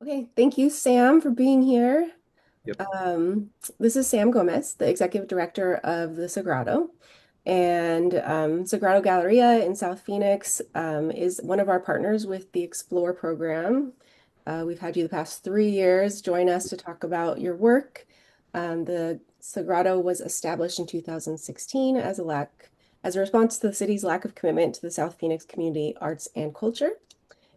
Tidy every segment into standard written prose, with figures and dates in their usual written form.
Okay, thank you, Sam, for being here. Yep. Um, this is Sam Gomez, the executive director of the Sagrado. And Sagrado Galleria in South Phoenix is one of our partners with the Explore program. We've had you the past 3 years join us to talk about your work. The Sagrado was established in 2016 as a response to the city's lack of commitment to the South Phoenix community arts and culture.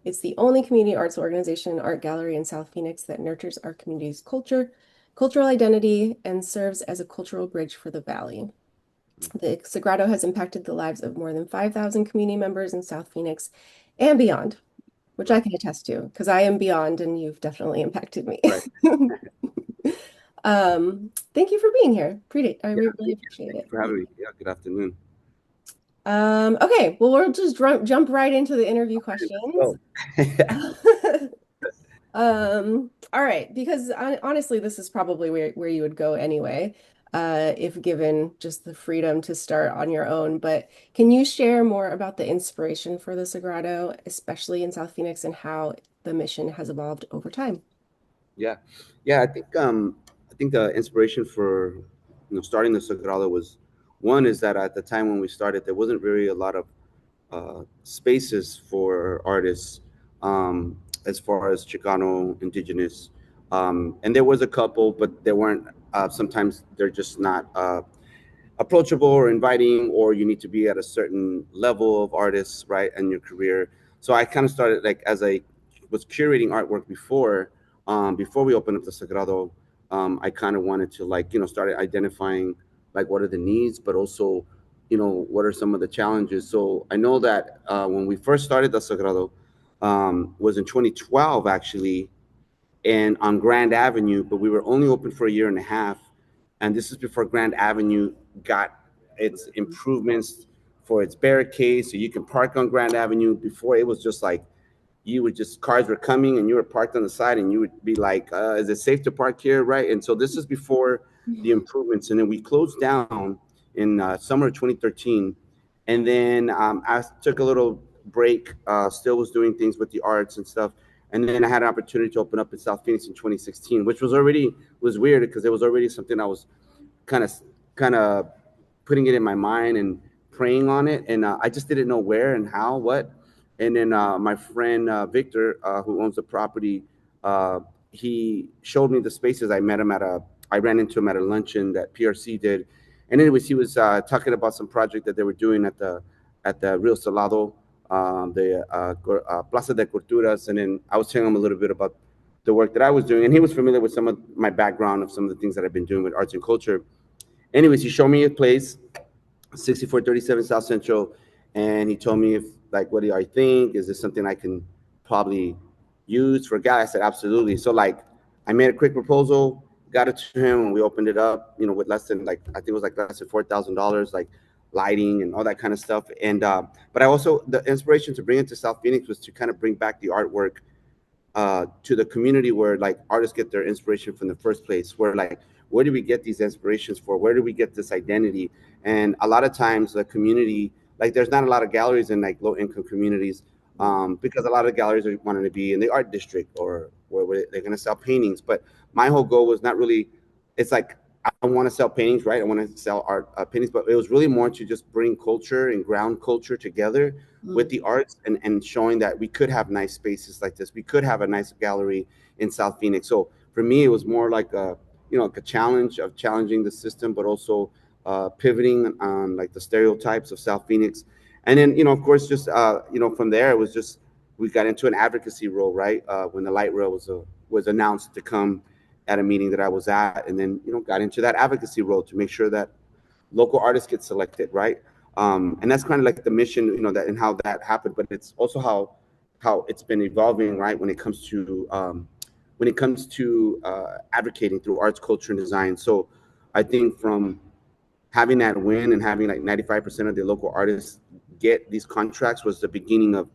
It's the only community arts organization and art gallery in South Phoenix that nurtures our community's culture, cultural identity, and serves as a cultural bridge for the valley. The Sagrado has impacted the lives of more than 5,000 community members in South Phoenix and beyond, which I Right. can attest to because I am beyond and you've definitely impacted me. Right. Thank you for being here. I Yeah. really Thank you. appreciate Thank you it. for having me. Yeah. Good afternoon. Okay, well, we'll just jump right into the interview questions. Oh. Yeah. All right, because honestly, this is probably where you would go anyway, if given just the freedom to start on your own. But can you share more about the inspiration for the Sagrado, especially in South Phoenix, and how the mission has evolved over time? Yeah. Yeah. I think the inspiration for starting the Sagrado was one is that at the time when we started, there wasn't really a lot of spaces for artists as far as Chicano, indigenous, and there was a couple, but they weren't. Sometimes they're just not approachable or inviting, or you need to be at a certain level of artists, right, in your career. So I kind of started like as I was curating artwork before we opened up the Sagrado. I kind of wanted to started identifying like what are the needs, but also what are some of the challenges. So I know that when we first started the Sagrado was in 2012 actually, and on Grand Avenue, but we were only open for a year and a half. And this is before Grand Avenue got its improvements for its barricades. So you can park on Grand Avenue. Before it was just like you would just cars were coming and you were parked on the side and you would be like, is it safe to park here? Right. And so this is before the improvements. And then we closed down in summer of 2013. And then I took a little break, still was doing things with the arts and stuff. And then I had an opportunity to open up in South Phoenix in 2016, which was weird because it was already something I was kind of kind of putting it in my mind and praying on it, and I just didn't know where and how, what. And then my friend Victor, who owns the property, uh, he showed me the spaces. I ran into him at a luncheon that PRC did, and anyways, he was talking about some project that they were doing at the Rio Salado, the Plaza de Culturas, and then I was telling him a little bit about the work that I was doing, and he was familiar with some of my background of some of the things that I've been doing with arts and culture. Anyways, he showed me a place, 6437 South Central, and he told me if like what do I think? Is this something I can probably use for a guy? I said absolutely. So like I made a quick proposal, got it to him, and we opened it up, with less than like I think it was like less than $4,000, like lighting and all that kind of stuff. And but I also the inspiration to bring it to South Phoenix was to kind of bring back the artwork to the community where like artists get their inspiration from the first place, where like where do we get these inspirations for, where do we get this identity. And a lot of times the community, like there's not a lot of galleries in like low income communities, because a lot of galleries are wanting to be in the art district or where they're going to sell paintings. But my whole goal was not really, it's like I want to sell paintings, right? I want to sell art paintings, but it was really more to just bring culture and ground culture together with Mm. the arts, and showing that we could have nice spaces like this. We could have a nice gallery in South Phoenix. So for me, it was more like like a challenge of challenging the system, but also pivoting on like the stereotypes of South Phoenix. And then, of course, just, from there, it was just, we got into an advocacy role, right? When the light rail was announced to come at a meeting that I was at, and then, got into that advocacy role to make sure that local artists get selected, right? And that's kind of like the mission, that and how that happened. But it's also how it's been evolving, right? When it comes to advocating through arts, culture, and design. So I think from having that win and having like 95% of the local artists get these contracts was the beginning of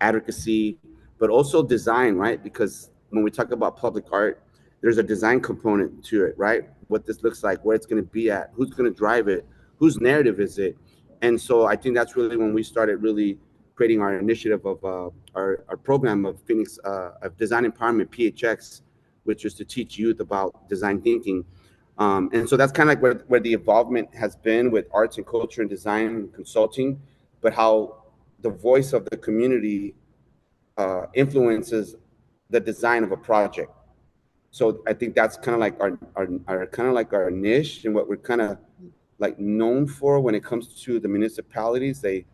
advocacy, but also design, right? Because when we talk about public art, there's a design component to it, right? What this looks like, where it's going to be at, who's going to drive it, whose narrative is it. And so I think that's really when we started really creating our initiative of our program of Phoenix of Design Empowerment PHX, which is to teach youth about design thinking. And so that's kind of like where the involvement has been with arts and culture and design and consulting, but how the voice of the community influences the design of a project. So I think that's kind of like our kind of like our niche and what we're kind of like known for when it comes to the municipalities. They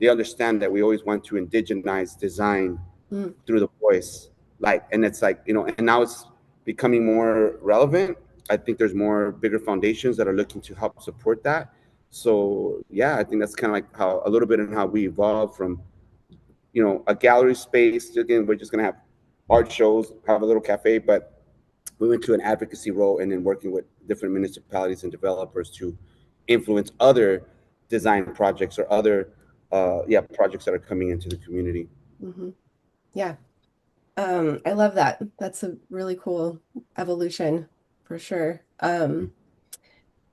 understand that we always want to indigenize design Mm, through the voice, like, and it's like, and now it's becoming more relevant. I think there's more bigger foundations that are looking to help support that. So yeah, I think that's kind of like how a little bit in how we evolved from a gallery space. Again, we're just gonna have art shows, have a little cafe, but we went to an advocacy role and then working with different municipalities and developers to influence other design projects or other projects that are coming into the community. hmm. Yeah. I love that. That's a really cool evolution for sure. That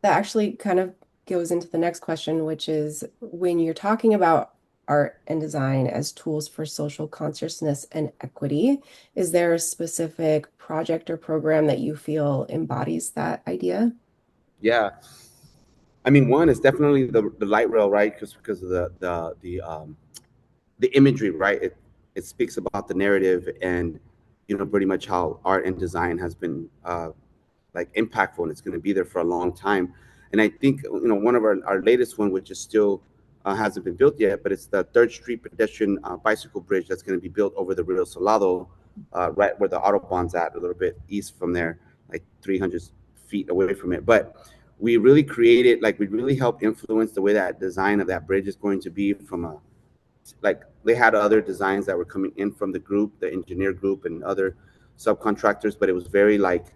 actually kind of goes into the next question, which is when you're talking about art and design as tools for social consciousness and equity, is there a specific project or program that you feel embodies that idea? Yeah, I mean, one is definitely the light rail, right? Because of the imagery, right? It speaks about the narrative and pretty much how art and design has been like impactful, and it's going to be there for a long time. And I think one of our latest one, which is still hasn't been built yet, but it's the Third Street pedestrian bicycle bridge that's going to be built over the Rio Salado, right where the Autobahn's at, a little bit east from there, like 300 feet away from it. But we really created, like, we really helped influence the way that design of that bridge is going to be from a, like, they had other designs that were coming in from the group, the engineer group and other subcontractors, but it was very like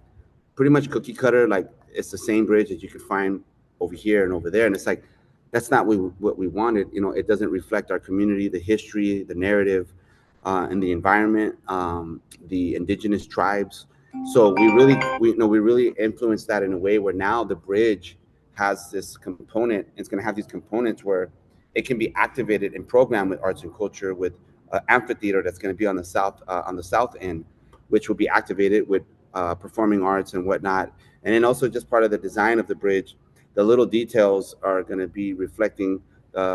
pretty much cookie cutter. Like, it's the same bridge that you could find over here and over there, and it's like that's not what we wanted. It doesn't reflect our community, the history, the narrative, and the environment, the indigenous tribes. So we really influenced that in a way where now the bridge has this component. It's going to have these components where it can be activated and programmed with arts and culture, with amphitheater that's going to be on the south end, which will be activated with performing arts and whatnot. And then also just part of the design of the bridge, the little details are going to be reflecting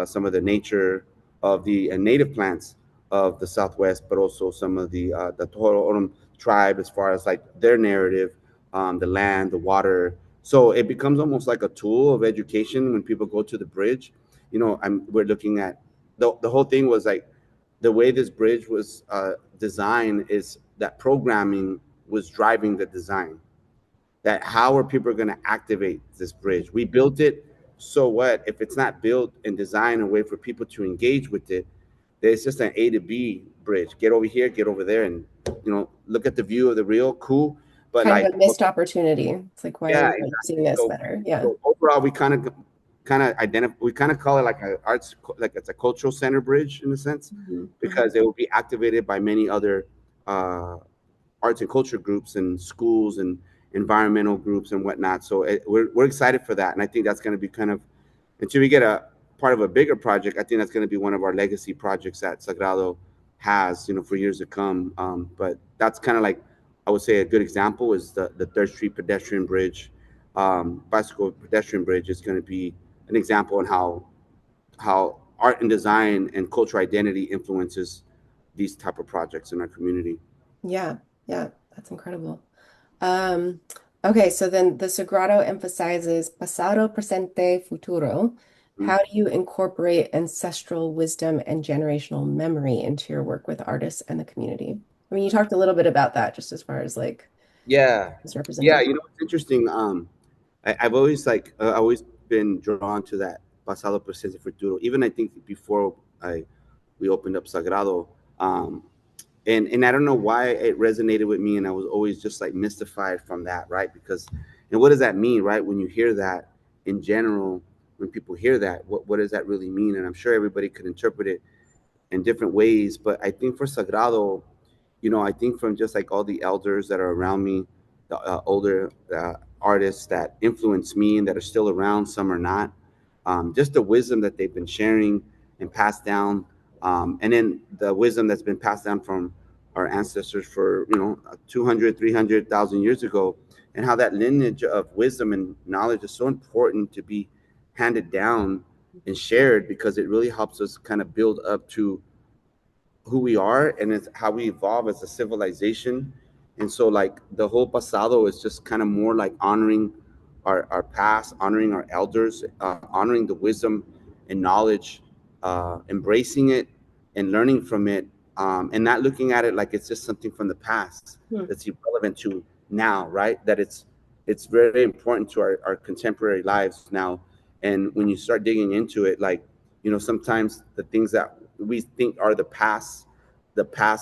some of the nature of the native plants of the Southwest, but also some of the Toro Orom tribe as far as like their narrative, the land, the water. So it becomes almost like a tool of education when people go to the bridge. We're looking at the whole thing was like the way this bridge was designed is that programming was driving the design. That how are people going to activate this bridge? We built it. So what if it's not built and designed a way for people to engage with it? There's just an A to B bridge. Get over here, get over there, and look at the view of the real cool. But Kind of like, a missed opportunity. It's like, why are yeah, we not using exactly. this So, better? Yeah. so overall, we kind of identify. We kind of call it like a arts, like it's a cultural center bridge in a sense, Mhm, mhm. because it will be activated by many other uh, arts and culture groups and schools and environmental groups and whatnot. So we're excited for that, and I think that's going to be kind of, until we get a part of a bigger project. I think that's going to be one of our legacy projects that Sagrado has, for years to come. But that's kind of like, I would say, a good example is the Third Street pedestrian bridge, bicycle pedestrian bridge is going to be an example on how art and design and cultural identity influences these type of projects in our community. Yeah, yeah, that's incredible. Um, okay, so then the Sagrado emphasizes pasado, presente, futuro. Mm. How do you incorporate ancestral wisdom and generational memory into your work with artists and the community? I mean, you talked a little bit about that just as far as like Yeah, this yeah. representation. It's interesting. I've always always been drawn to that pasado, presente, futuro. Even I think before I we opened up Sagrado, and I don't know why it resonated with me, and I was always just like mystified from that, right? Because, and what does that mean, right? When you hear that in general, when people hear that, what does that really mean? And I'm sure everybody could interpret it in different ways, but I think for Sagrado, I think from just like all the elders that are around me, the older artists that influence me and that are still around, some are not, just the wisdom that they've been sharing and passed down. And then the wisdom that's been passed down from our ancestors for 200, 300,000 years ago, and how that lineage of wisdom and knowledge is so important to be handed down and shared, because it really helps us kind of build up to who we are, and it's how we evolve as a civilization. And so like the whole pasado is just kind of more like honoring our past, honoring our elders, honoring the wisdom and knowledge, embracing it and learning from it, and not looking at it like it's just something from the past Hmm. that's irrelevant to now, right? That it's very important to our contemporary lives now. And when you start digging into it, like, sometimes the things that we think are the past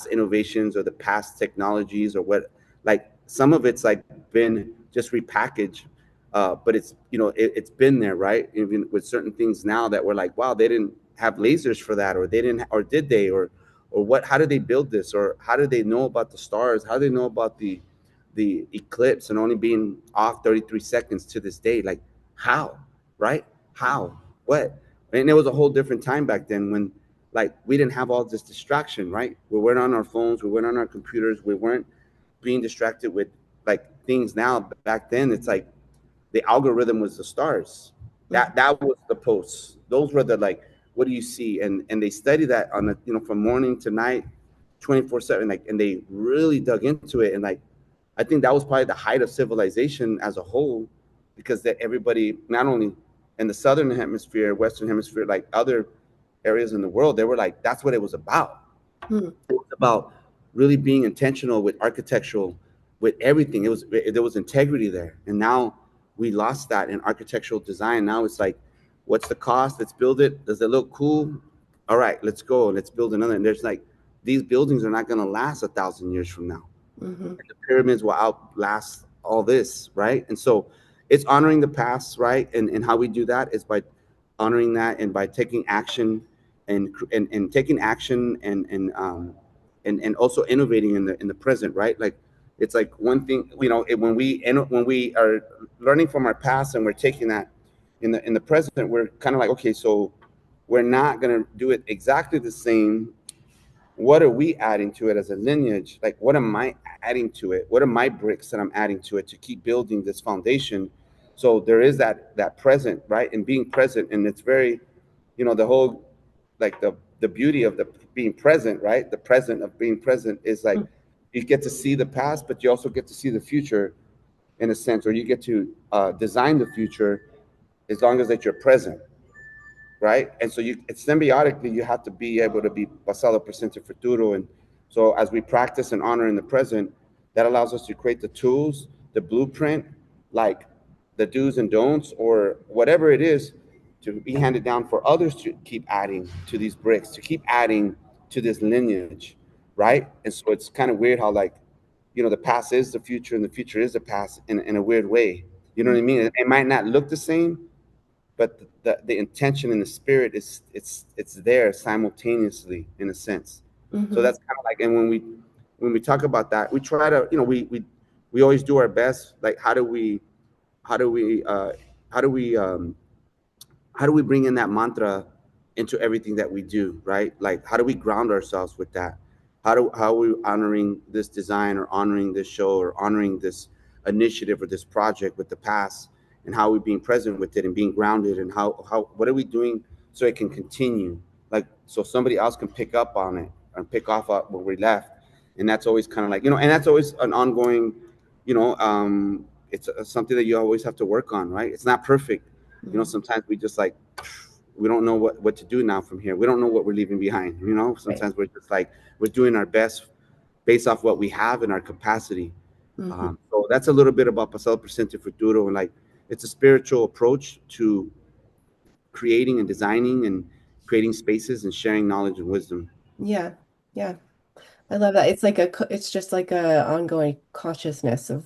innovations or the past technologies or what, like some of it's like been just repackaged, but it's been there, right? Even with certain things now that we're like, wow, they didn't have lasers for that, or they didn't, or did they, or what, how did they build this, or how did they know about the stars, how do they know about the eclipse and only being off 33 seconds to this day, like how, right? How, what? And it was a whole different time back then when, like, we didn't have all this distraction, right? We weren't on our phones, we weren't on our computers, we weren't being distracted with like things. Now back then it's like the algorithm was the stars. Mhm. That was the posts. Those were the, like, what do you see? And they study that on a, from morning to night, 24/7, like, and they really dug into it. And like, I think that was probably the height of civilization as a whole, because that everybody, not only in the southern hemisphere, western hemisphere, like other areas in the world, they were like, that's what it was about. Hmm. It was about really being intentional with architectural, with everything. There was integrity there, and now we lost that in architectural design. Now it's like, what's the cost? Let's build it. Does it look cool? All right, let's go. Let's build another. And there's like, these buildings are not going to last 1,000 years from now. Hmm. The pyramids will outlast all this, right? And so it's honoring the past, right? And how we do that is by honoring that and by taking action, and taking action, and also innovating in the present, right? Like, it's like one thing, when we are learning from our past and we're taking that in the present, we're kind of like, okay, so we're not going to do it exactly the same. What are we adding to it as a lineage? Like, what am I adding to it? What are my bricks that I'm adding to it to keep building this foundation? So there is that present, right? And being present, and it's very, the whole, like, the beauty of the being present, right? The present of being present is like, you get to see the past, but you also get to see the future in a sense, or you get to design the future as long as that you're present, right? And so it's symbiotically, you have to be able to be pasado, presente, futuro. And so as we practice and honor in the present, that allows us to create the tools, the blueprint, like the do's and don'ts, or whatever it is, to be handed down for others to keep adding to these bricks, to keep adding to this lineage, right? And so it's kind of weird how, like, the past is the future and the future is the past in a weird way. You know what I mean? It might not look the same, but the intention and the spirit is, it's there simultaneously in a sense. So Hmm. that's kind of like, and when we talk about that, we try to, we always do our best. Like, how do we how do we how do we bring in that mantra into everything that we do, right? Like, how do we ground ourselves with that? How are we honoring this design, or honoring this show, or honoring this initiative or this project with the past, and how are we being present with it and being grounded, and how what are we doing so it can continue, like, so somebody else can pick up on it and pick off where we left. And that's always kind of like, and that's always an ongoing, it's something that you always have to work on, right? It's not perfect. Hmm. Sometimes we just like, we don't know what to do now from here. We don't know what we're leaving behind. Right. Sometimes we're just like, we're doing our best based off what we have in our capacity. Hmm. So that's a little bit about Pasado Presente Futuro, and like, it's a spiritual approach to creating and designing and creating spaces and sharing knowledge and wisdom. Yeah. Yeah. I love that. It's just like a ongoing consciousness of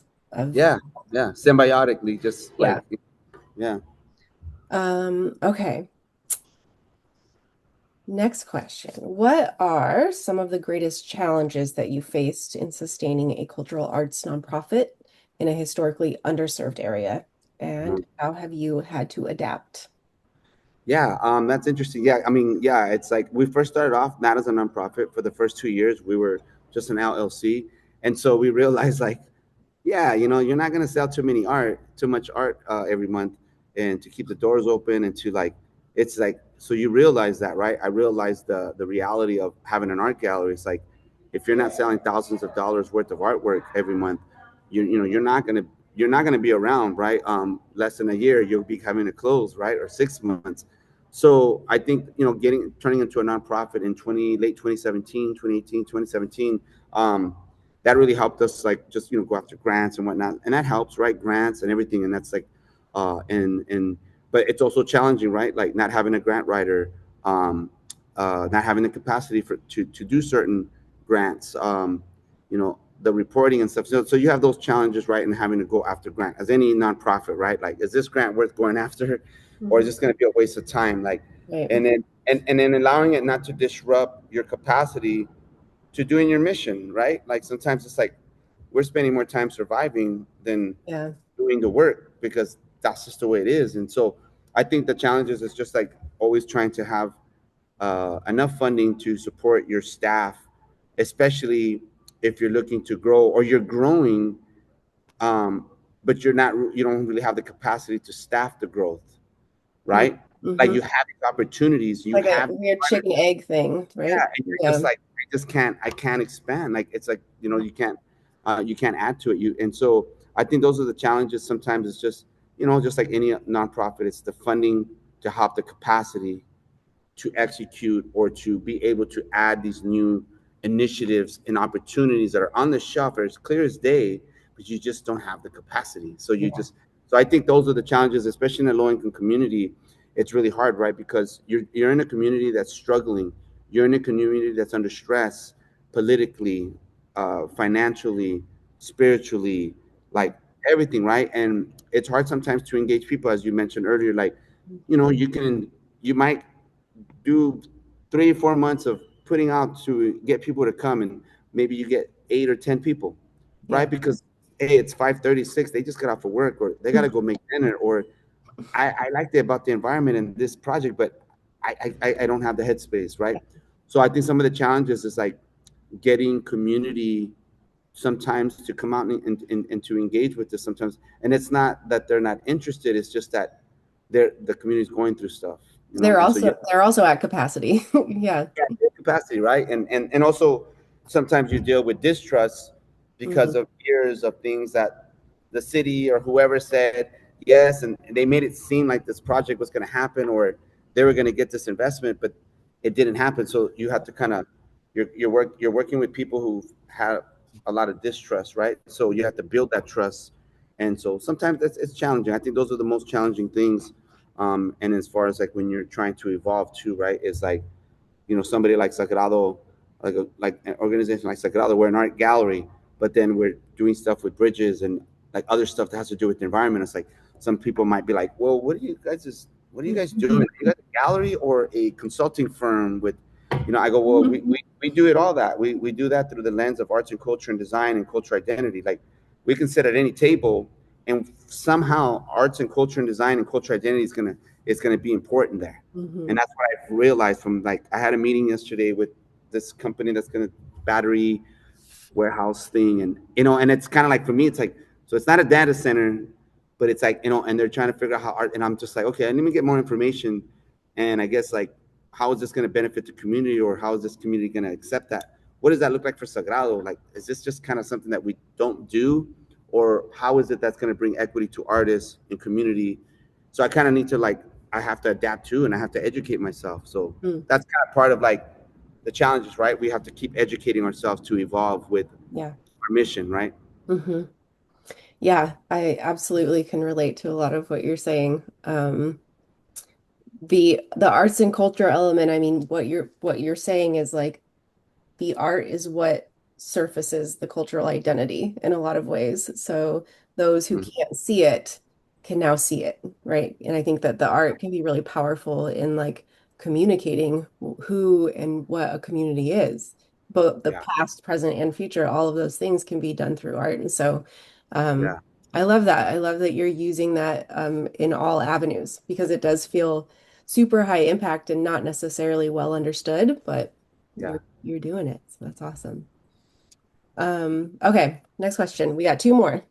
Yeah, yeah, symbiotically, just yeah. like, yeah. Okay. Next question. What are some of the greatest challenges that you faced in sustaining a cultural arts nonprofit in a historically underserved area? And how have you had to adapt? Yeah, that's interesting. Yeah, I mean, yeah, it's like we first started off not as a nonprofit. For the first 2 years, we were just an LLC, and so we realized like, yeah, you're not gonna sell too much art every month, and to keep the doors open and to like, it's like, so you realize that, right? I realized the reality of having an art gallery. It's like, if you're not selling thousands of dollars worth of artwork every month, you're not gonna be around, right? Less than a year, you'll be having to close, right, or 6 months. So I think getting turning into a nonprofit in 20 late 2017, 2018, 2017, that really helped us like just go after grants and whatnot, and that helps, right? Grants and everything, and that's like, and but it's also challenging, right? Like not having a grant writer, not having the capacity to do certain grants, the reporting and stuff. So you have those challenges, right? And having to go after grant as any nonprofit, right? Like, is this grant worth going after, or is Mhm. this going to be a waste of time? Like, Right. and then allowing it not to disrupt your capacity to doing your mission, right? Like sometimes it's like we're spending more time surviving than Yeah. doing the work because that's just the way it is. And so I think the challenges is just like always trying to have enough funding to support your staff, especially if you're looking to grow or you're growing, um, but you don't really have the capacity to staff the growth, right? Like Mm-hmm. you have these opportunities, you Like a have weird chicken egg thing, right? yeah, and you're just Yeah. like, I can't expand. Like it's like, you can't add to it. And so I think those are the challenges. Sometimes it's just like any nonprofit, it's the funding to have the capacity to execute or to be able to add these new initiatives and opportunities that are on the shelf are as clear as day, but you just don't have the capacity. So I think those are the challenges, especially in a low income community. It's really hard, right? Because you're in a community that's struggling. You're in a community that's under stress politically, financially, spiritually, like everything, right? And it's hard sometimes to engage people, as you mentioned earlier. Like, you might do 3 or 4 months of putting out to get people to come, and maybe you get 8 or 10 people, Yeah. right? Because hey, it's 5:36, they just got off of work, or they got to go make dinner, or I liked it about the environment and this project, but I don't have the headspace, right? So I think some of the challenges is like getting community sometimes to come out and to engage with this sometimes, and it's not that they're not interested, it's just that the community's going through stuff, They're and so you also they're also at capacity. Yeah. capacity, right? And also sometimes you deal with distrust because Hmm. of years of things that the city or whoever said yes, and they made it seem like this project was going to happen or they were going to get this investment, but it didn't happen. So you have to kind of you're working with people who have a lot of distrust, right? So you have to build that trust, and so sometimes it's challenging. I think those are the most challenging things. And as far as like when you're trying to evolve too, right? Is like somebody like Sagrado, like an organization like Sagrado, we're an art gallery, but then we're doing stuff with bridges and like other stuff that has to do with the environment. It's like some people might be like, well, what are you guys doing? Are you guys a gallery or a consulting firm with, I go, well, we do it all that. We do that through the lens of arts and culture and design and cultural identity. Like we can sit at any table and somehow arts and culture and design and cultural identity is gonna be important there. Hmm. And that's what I've realized from like I had a meeting yesterday with this company that's gonna battery warehouse thing, and it's kind of like for me it's like, so it's not a data center, but it's like, and they're trying to figure out how art, and I'm just like, okay, let me get more information, and I guess like, how is this going to benefit the community, or how is this community going to accept that? What does that look like for Sagrado? Like, is this just kind of something that we don't do, or how is it that's going to bring equity to artists and community? So I kind of need to like, I have to adapt to, and I have to educate myself. So that's kind of part of like the challenges, right? We have to keep educating ourselves to evolve with Yeah. our mission, right? Hmm. Yeah, I absolutely can relate to a lot of what you're saying. The arts and culture element, I mean, what you're saying is like the art is what surfaces the cultural identity in a lot of ways. So those who Mhm. can't see it can now see it, right? And I think that the art can be really powerful in like communicating who and what a community is. Both the Yeah, past, present, and future, all of those things can be done through art. And so um, yeah, I love that. I love that you're using that in all avenues because it does feel super high impact and not necessarily well understood, but Yeah. you're doing it. So that's awesome. Okay, next question. We got two more.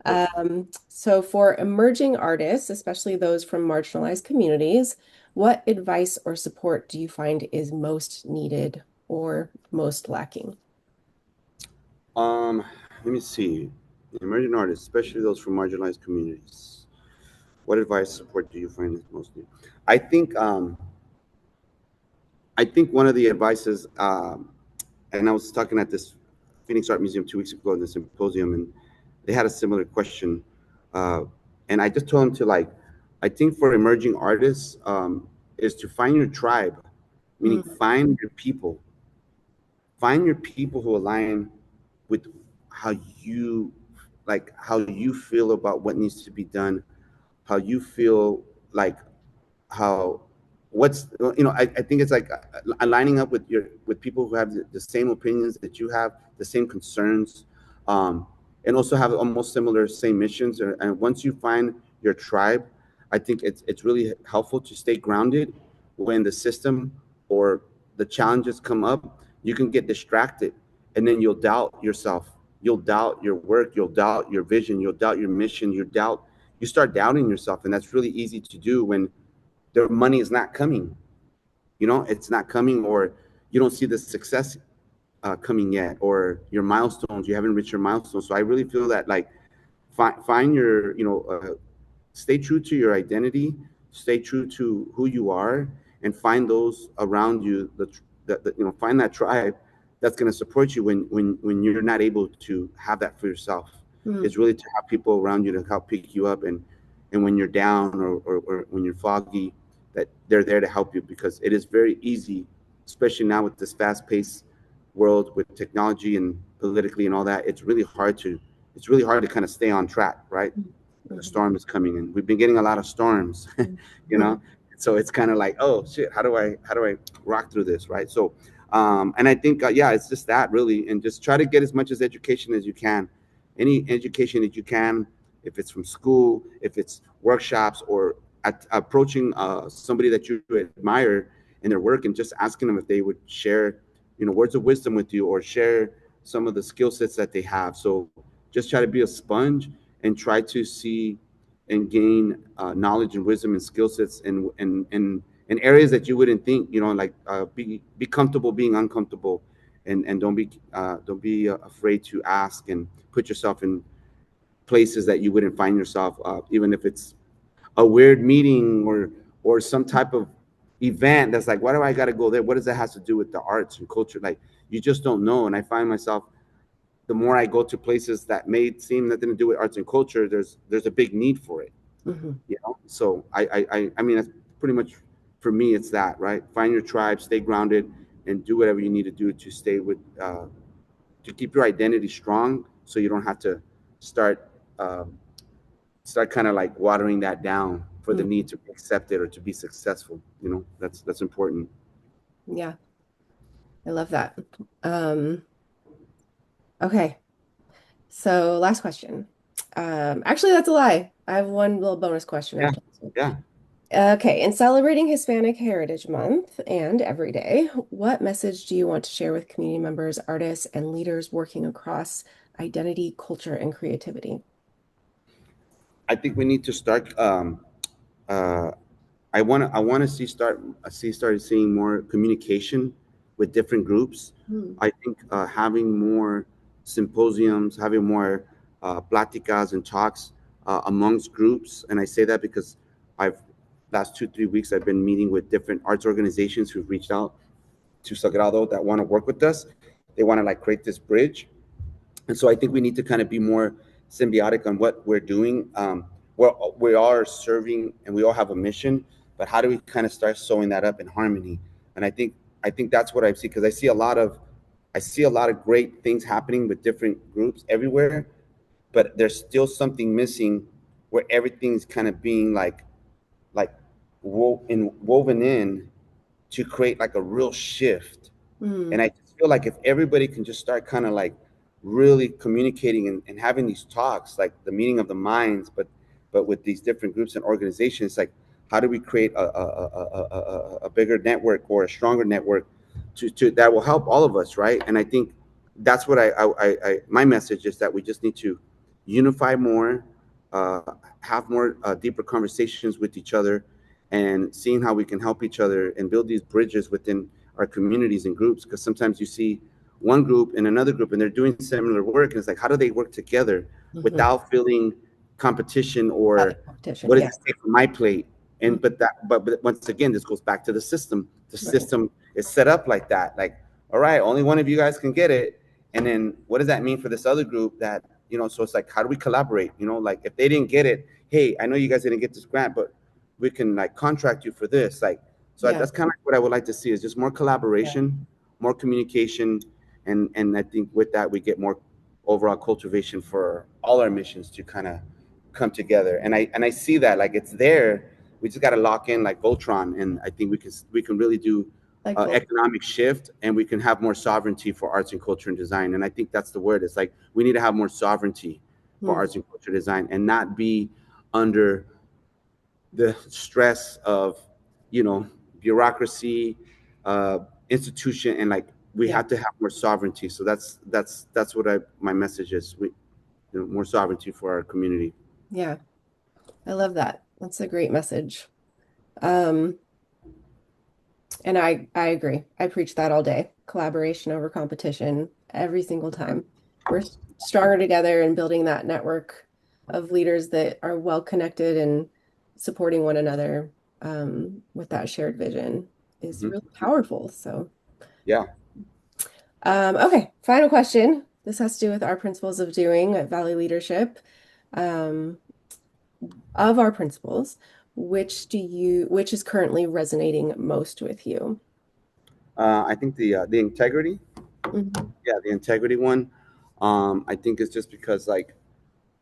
Perfect. So for emerging artists, especially those from marginalized communities, what advice or support do you find is most needed or most lacking? Um, Let me see. Emerging artists, especially those from marginalized communities. What advice support do you find is most needed? I think I think one of the advices, and I was talking at this Phoenix Art Museum 2 weeks ago in the symposium, and they had a similar question, uh, and I just told them to like, I think for emerging artists, is to find your tribe, meaning Mm, find your people who align with how you how you feel about what needs to be done, how you feel like how what's I think it's like aligning up with people who have the same opinions that you have, the same concerns, um, and also have almost similar same missions. And once you find your tribe, I think it's really helpful to stay grounded when the system or the challenges come up. You can get distracted, and then you'll doubt yourself, you'll doubt your work, you'll doubt your vision, you'll doubt your mission, you start doubting yourself, and that's really easy to do when their money is not coming. It's not coming, or you don't see the success coming yet, or your milestones, you haven't reached your milestones. So I really feel that like find your, stay true to your identity, stay true to who you are, and find those around you find that tribe that's going to support you when you're not able to have that for yourself. mm, It's really to have people around you to help pick you up, and when you're down, or when you're foggy, that they're there to help you, because it is very easy, especially now with this fast-paced world with technology and politically and all that. It's really hard to kind of stay on track, right? mm, A mhm, storm is coming, and we've been getting a lot of storms. mm, you mhm, know so it's kind of like, oh shit, how do I rock through this, right? So and I think yeah, it's just that really, and just try to get as much as education as you can, any education that you can, if it's from school, if it's workshops, or approaching somebody that you admire in their work, and just asking them if they would share, words of wisdom with you, or share some of the skill sets that they have. So just try to be a sponge, and try to see and gain knowledge and wisdom and skill sets in areas that you wouldn't think, like be comfortable being uncomfortable, and don't be afraid to ask and put yourself in places that you wouldn't find yourself, even if it's a weird meeting, or some type of event that's like, why do I got to go there? What does that have to do with the arts and culture? Like, you just don't know. And I find myself, the more I go to places that may seem nothing to do with arts and culture, there's a big need for it. mhm, So I mean, that's pretty much, for me, it's that, right? Find your tribe, stay grounded, and do whatever you need to do to stay with to keep your identity strong, so you don't have to start um, start kind of like watering that down for the mm. need to be accepted or to be successful. That's important. Yeah, I love that. Um, okay, so last question. Actually, that's a lie. I have one little bonus question Yeah, after this one. yeah. Okay, in celebrating Hispanic Heritage Month and every day, what message do you want to share with community members, artists, and leaders working across identity, culture, and creativity? I think we need to start. Uh, I want to started seeing more communication with different groups. Hmm. I think having more symposiums, having more platicas and talks amongst groups, and I say that because I've last 2 3 weeks I've been meeting with different arts organizations who've reached out to Sagrado that want to work with us. They want to like create this bridge, and so I think we need to kind of be more symbiotic on what we're doing. We are serving, and we all have a mission, but how do we kind of start sewing that up in harmony? And I think that's what I see, because I see a lot of great things happening with different groups everywhere, but there's still something missing, where everything's kind of being like woven in to create like a real shift. Hmm. And I just feel like if everybody can just start kind of like really communicating, and having these talks, like the meeting of the minds, but with these different groups and organizations, like, how do we create a bigger network or a stronger network to that will help all of us, right? And I think that's what my message is, that we just need to unify more, uh, have more deeper conversations with each other, and seeing how we can help each other and build these bridges within our communities and groups. Because sometimes you see one group and another group and they're doing similar work, and it's like, how do they work together Hmm. without feeling competition, Without the or competition. what does Yeah. this take from my plate? Mm. And but once again, this goes back to the system. The Right. system is set up like that. Like, all right, only one of you guys can get it. And then what does that mean for this other group? That, so it's like, how do we collaborate? Like, if they didn't get it, hey, I know you guys didn't get this grant, but we can like contract you for this. Like, so Yeah. that's kind of what I would like to see, is just more Yeah. collaboration, more communication, and I think with that we get more overall cultivation for all our missions to kind of come together. And I see that, like, it's there. We just got to lock in like Voltron, and I think we can really do Like both. economic shift, and we can have more sovereignty for arts and culture and design. And I think that's the word. It's like we need to have more sovereignty for Mm. arts and culture design, and not be under the stress of, you know bureaucracy, uh, institution, and like we Yeah. have to have more sovereignty. So that's what my message is. More sovereignty for our community. Yeah. I love that. That's a great message. Um, and I agree. I preach that all day. Collaboration over competition every single time. We're stronger together and building that network of leaders that are well connected and supporting one another with that shared vision is Hmm. really powerful. So, Yeah. okay, final question. This has to do with our principles of doing at Valley Leadership. Um, of our principles, which is currently resonating most with you? I think the integrity. Mhm. Yeah, the integrity one. I think it's just because, like,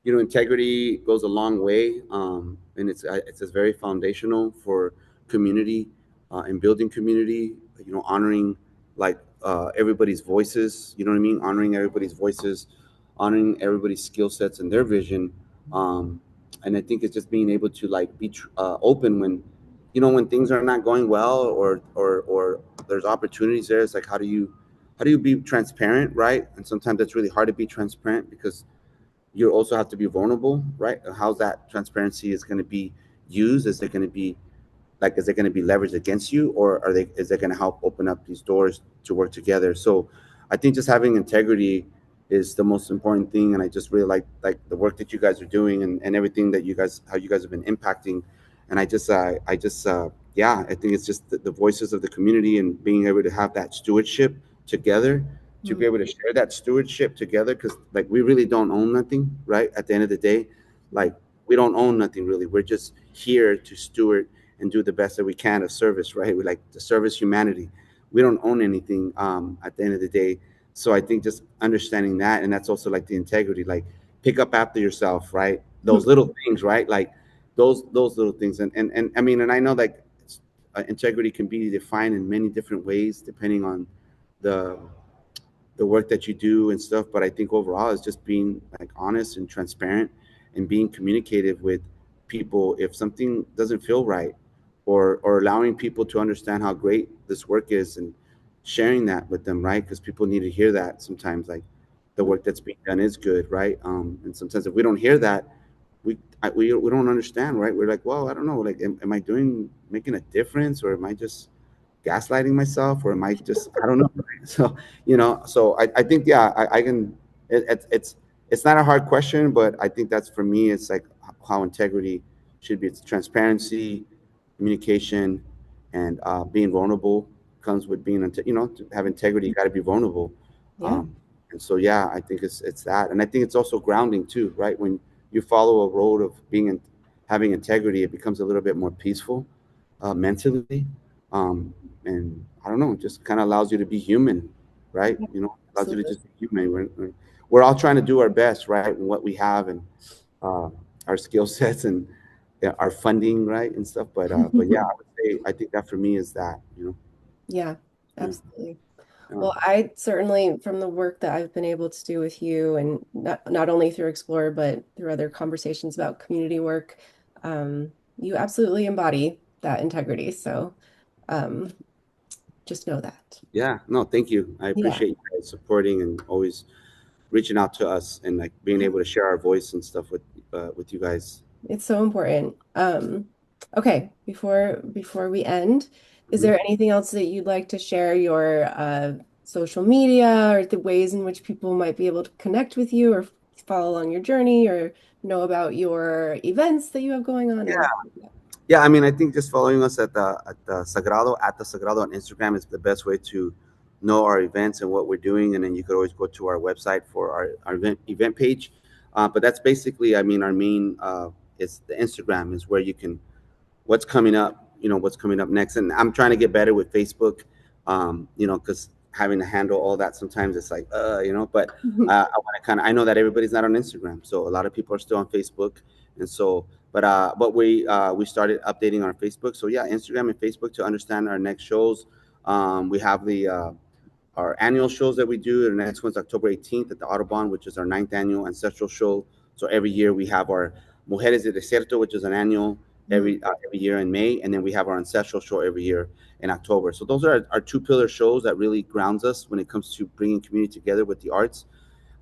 integrity goes a long way, and it's just very foundational for community, and building community. Honoring, like, everybody's voices. You know what I mean? Honoring everybody's voices, honoring everybody's skill sets and their vision. And I think it's just being able to, like, be open when things are not going well, or there's opportunities there. It's like, how do you be transparent, right? And sometimes it's really hard to be transparent, because you also have to be vulnerable, right? How's that transparency is going to be used? Is it going to be leveraged against you, or is it going to help open up these doors to work together? So I think just having integrity is the most important thing. And I just really like the work that you guys are doing, and everything that how you guys have been impacting. And yeah, I think it's just the voices of the community, and being able to have that stewardship together, to be Mm. able to share that stewardship together, because, like, we really don't own nothing, right? At the end of the day, like, we don't own nothing really. We're just here to steward and do the best that we can of service, right? We like to service humanity. We don't own anything, at the end of the day. So I think just understanding that, and that's also like the integrity, like, pick up after yourself, right? Those little things, right? Like, those little things, and I mean, and I know, like, integrity can be defined in many different ways depending on the the work that you do and stuff. But I think overall it's just being, like, honest and transparent, and being communicative with people if something doesn't feel right, or allowing people to understand how great this work is, and sharing that with them, right? Because people need to hear that sometimes, like, the work that's being done is good, right? And sometimes if we don't hear that, we don't understand, right? We're like, well, I don't know, like, am I making a difference, or am I just gaslighting myself, or am I just, I don't know. So, I think, yeah, I can. It's not a hard question, but I think that's, for me, it's like how integrity should be. It's transparency, communication, and being vulnerable comes with being, to have integrity. You got to be vulnerable. Yeah. um, and so, yeah, I think it's that, and I think it's also grounding too, right? When you follow a road of having integrity, it becomes a little bit more peaceful, mentally. um, and I don't know, it just kind of allows you to be human, right? Yeah. Allows you to Absolutely. just be human. We're all trying to do our best, right? And what we have, and uh, our skill sets, and, yeah, our funding, right, and stuff. But yeah, I would say, I think that for me is that. Yeah, Yeah, absolutely. yeah. Well, I certainly, from the work that I've been able to do with you, and not only through Explore, but through other conversations about community work, you absolutely embody that integrity. So um, just know that. Yeah, no, thank you. I Yeah. appreciate you guys supporting and always reaching out to us and like being able to share our voice and stuff with you guys. It's so important. Okay, before we end, is Mhm. there anything else that you'd like to share your social media or the ways in which people might be able to connect with you or follow along your journey or know about your events that you have going on? Anything like that? Yeah, I mean, I think just following us at the Sagrado on Instagram is the best way to know our events and what we're doing, and then you could always go to our website for our event page. But that's basically, I mean, our main is the Instagram is where you can what's coming up, what's coming up next. And I'm trying to get better with Facebook, because having to handle all that sometimes it's like, but I want to I know that everybody's not on Instagram. So a lot of people are still on Facebook. And so, but we started updating our Facebook. So yeah, Instagram and Facebook to understand our next shows. We have our annual shows that we do. The next one's October 18th at the Audubon, which is our ninth annual ancestral show. So every year we have our Mujeres de Desierto, which is an annual Mhm. every year in May, and then we have our ancestral show every year in October. So those are our two pillar shows that really grounds us when it comes to bringing community together with the arts.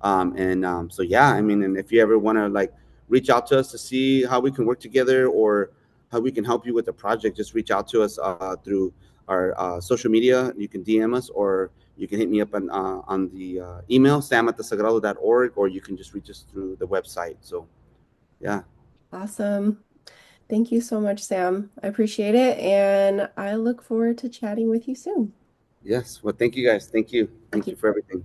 So yeah, I mean, and if you ever want to like reach out to us to see how we can work together or how we can help you with the project, just reach out to us through our social media. You can DM us or you can hit me up on the email sam@thesagrado.org, or you can just reach us through the website. So yeah. Awesome. Thank you so much, Sam. I appreciate it, and I look forward to chatting with you soon. Yes. Well, thank you guys. Thank you. Thank Thank you. you for everything.